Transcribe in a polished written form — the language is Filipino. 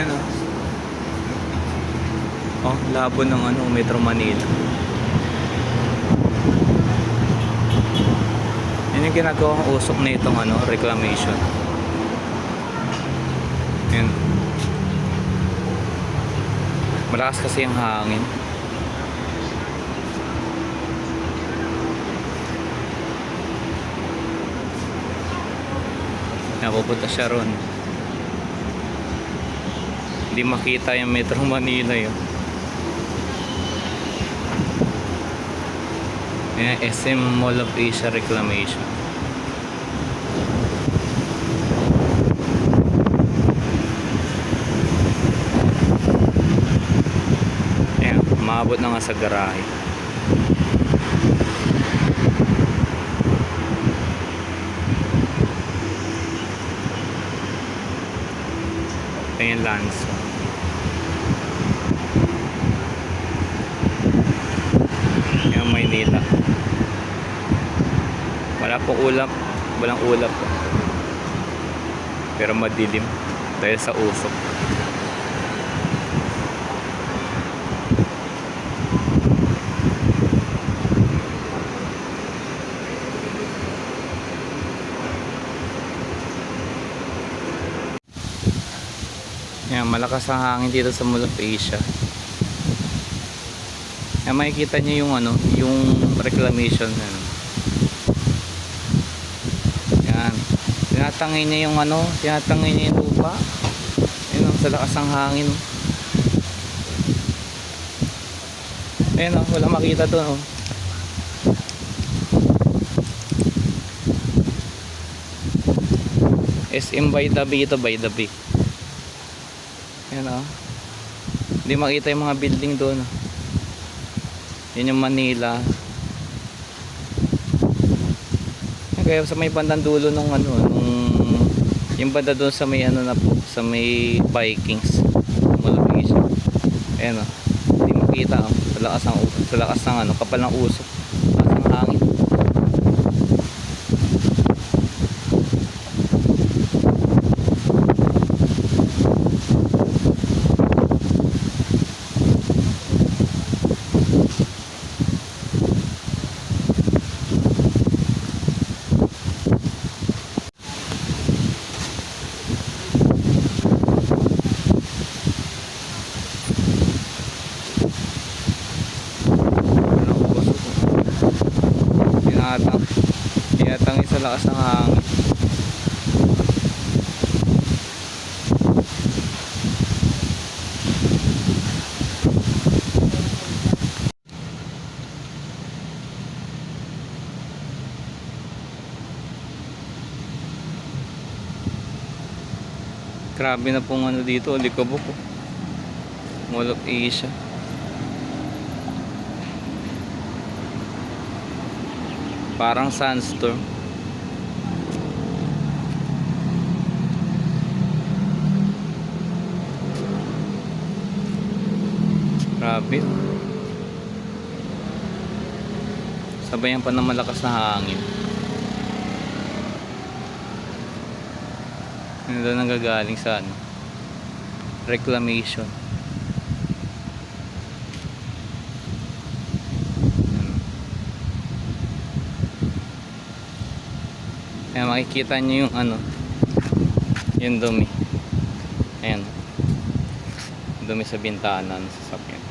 Ayan o. Oh, labo ng ano, Metro Manila. Yan yung ginagawang usok na itong ano, reclamation. Ayan. Malakas kasi yung hangin. Napupunta siya ron. Hindi makita yung Metro Manila yun. Ayan, SM Mall of Asia reclamation. Ayan, maabot na nga sa garahe. Ayan, Lanzo. Ayan, Maynila. Wala pong ulap. Walang ulap. Pero madilim dahil sa usok. Ayan, malakas ang hangin dito sa Mall of Asia. Ayan, makikita nyo yung ano, yung reclamation. Ano. Ayan, tinatangin niya yung ano, tinatangin niya yung lupa. Ayan, sa lakas ng hangin. Ayan, wala makita doon. SM by the Bay, ito by the Bay. Ayan hindi makita yung mga building doon. Yan yung Manila. Kaya sa may bandang dulo nung ano, yung banda doon sa may ano na po, sa may Vikings Mall of Asia. Ayan hindi makita sa lakas ng ano, kapal ng usok, lakas ng hangin. Tinatangin sa lakas ng hangin. Grabe na pong ano dito, Likabok. Mall of Asia. Parang sandstorm. Grabe. Sabayan pa ng malakas na hangin. Ano daw nanggagaling sa ano? Reclamation. Ayan, makikita nyo yung ano, yung dumi. Ayan, dumi sa bintana ng sasakyan.